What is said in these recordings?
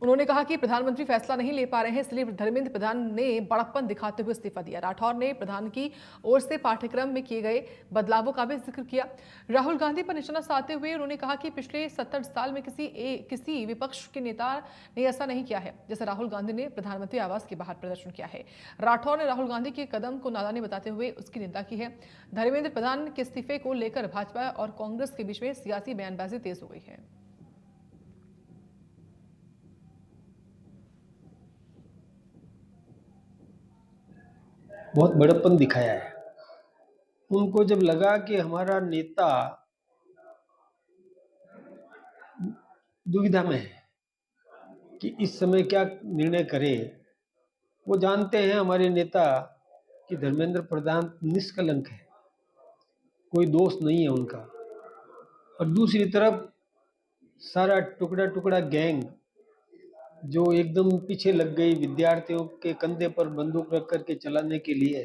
उन्होंने कहा कि प्रधानमंत्री फैसला नहीं ले पा रहे हैं, इसलिए धर्मेंद्र प्रधान ने बड़प्पन दिखाते हुए इस्तीफा दिया। राठौर ने प्रधान की ओर से पाठ्यक्रम में किए गए बदलावों का भी जिक्र किया। राहुल गांधी पर निशाना साधते हुए उन्होंने कहा कि पिछले 70 साल में किसी विपक्ष के नेता ने ऐसा नहीं किया है जैसे राहुल गांधी ने प्रधानमंत्री आवास के बाहर प्रदर्शन किया है। राठौर ने राहुल गांधी के कदम को नादानी बताते हुए उसकी निंदा की है। धर्मेंद्र प्रधान के इस्तीफे को लेकर भाजपा और कांग्रेस के बीच में सियासी बयानबाजी तेज हो गई है। बहुत बड़प्पन दिखाया है। उनको जब लगा कि हमारा नेता दुविधा में है कि इस समय क्या निर्णय करे, वो जानते हैं हमारे नेता कि धर्मेंद्र प्रधान निष्कलंक है, कोई दोष नहीं है उनका। और दूसरी तरफ सारा टुकड़ा टुकड़ा गैंग जो एकदम पीछे लग गई विद्यार्थियों के कंधे पर बंदूक रख करके चलाने के लिए,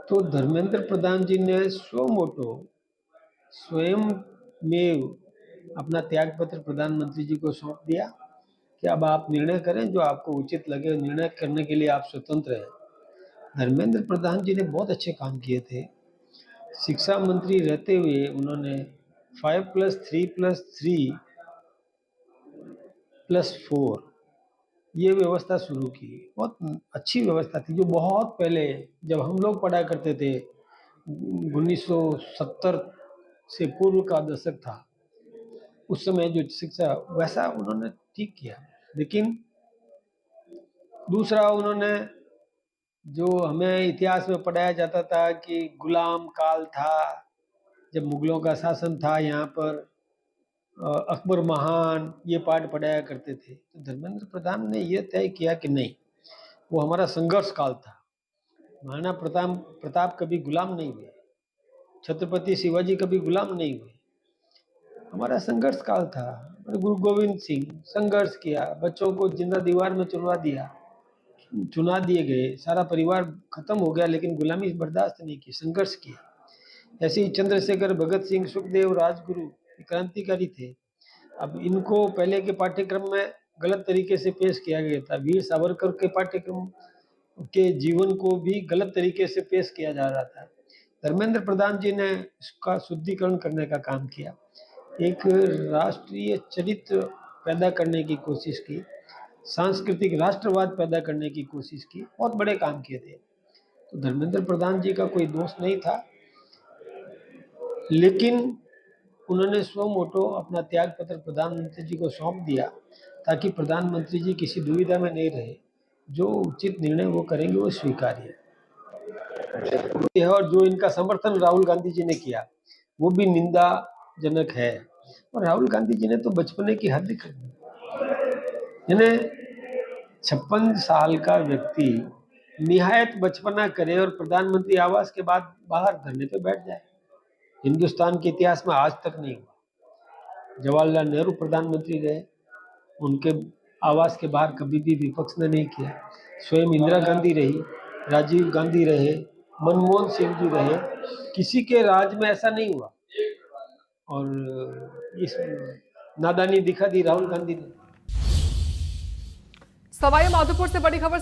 तो धर्मेंद्र प्रधान जी ने स्वयं में अपना त्यागपत्र प्रधानमंत्री जी को सौंप दिया कि अब आप निर्णय करें जो आपको उचित लगे, निर्णय करने के लिए आप स्वतंत्र हैं। धर्मेंद्र प्रधान जी ने बहुत अच्छे काम किए थे। शिक्षा मंत्री रहते हुए उन्होंने 5+3+3+4 ये व्यवस्था शुरू की। बहुत अच्छी व्यवस्था थी, जो बहुत पहले जब हम लोग पढ़ा करते थे 1970 से पूर्व का दशक था, उस समय जो शिक्षा, वैसा उन्होंने ठीक किया। लेकिन दूसरा, उन्होंने जो हमें इतिहास में पढ़ाया जाता था कि गुलाम काल था, जब मुगलों का शासन था यहाँ पर, अकबर महान, ये पाठ पढ़ाया करते थे। तो धर्मेंद्र प्रधान ने ये तय किया कि नहीं, वो हमारा संघर्ष काल था। महाराणा प्रताप कभी गुलाम नहीं हुए, छत्रपति शिवाजी कभी गुलाम नहीं हुए, हमारा संघर्ष काल था। गुरु गोविंद सिंह संघर्ष किया, बच्चों को जिंदा दीवार में चुना दिए गए, सारा परिवार खत्म हो गया, लेकिन गुलामी बर्दाश्त नहीं की, संघर्ष किया। ऐसे ही चंद्रशेखर, भगत सिंह, सुखदेव, राजगुरु क्रांतिकारी थे। अब इनको पहले के पाठ्यक्रम में गलत तरीके से पेश किया गया था। वीर सावरकर के पाठ्यक्रम के जीवन को भी गलत तरीके से पेश किया जा रहा था। धर्मेंद्र प्रधान जी ने इसका शुद्धिकरण करने का काम किया, एक राष्ट्रीय चरित्र पैदा करने की कोशिश की, सांस्कृतिक राष्ट्रवाद पैदा करने की कोशिश की, बहुत बड़े काम किए थे। तो धर्मेंद्र प्रधान जी का कोई दोष नहीं था, लेकिन उन्होंने स्वो मोटो अपना त्याग पत्र प्रधानमंत्री जी को सौंप दिया ताकि प्रधानमंत्री जी किसी दुविधा में नहीं रहे। जो उचित निर्णय वो करेंगे वो स्वीकार्य है। और जो इनका समर्थन राहुल गांधी जी ने किया वो भी निंदाजनक है। और राहुल गांधी जी ने तो बचपने की हद कर दी, यानी 56 साल का व्यक्ति निहायत बचपना करे और प्रधानमंत्री आवास के बाद बाहर धरने पे बैठ जाए। हिंदुस्तान के इतिहास में आज तक नहीं हुआ। जवाहरलाल नेहरू प्रधानमंत्री रहे, उनके आवास के बाहर कभी भी विपक्ष ने नहीं किया। स्वयं इंदिरा गांधी रही, राजीव गांधी रहे, मनमोहन सिंह जी रहे, किसी के राज में ऐसा नहीं हुआ। और इस नादानी दिखा दी राहुल गांधी ने। सवाई माधोपुर से बड़ी खबर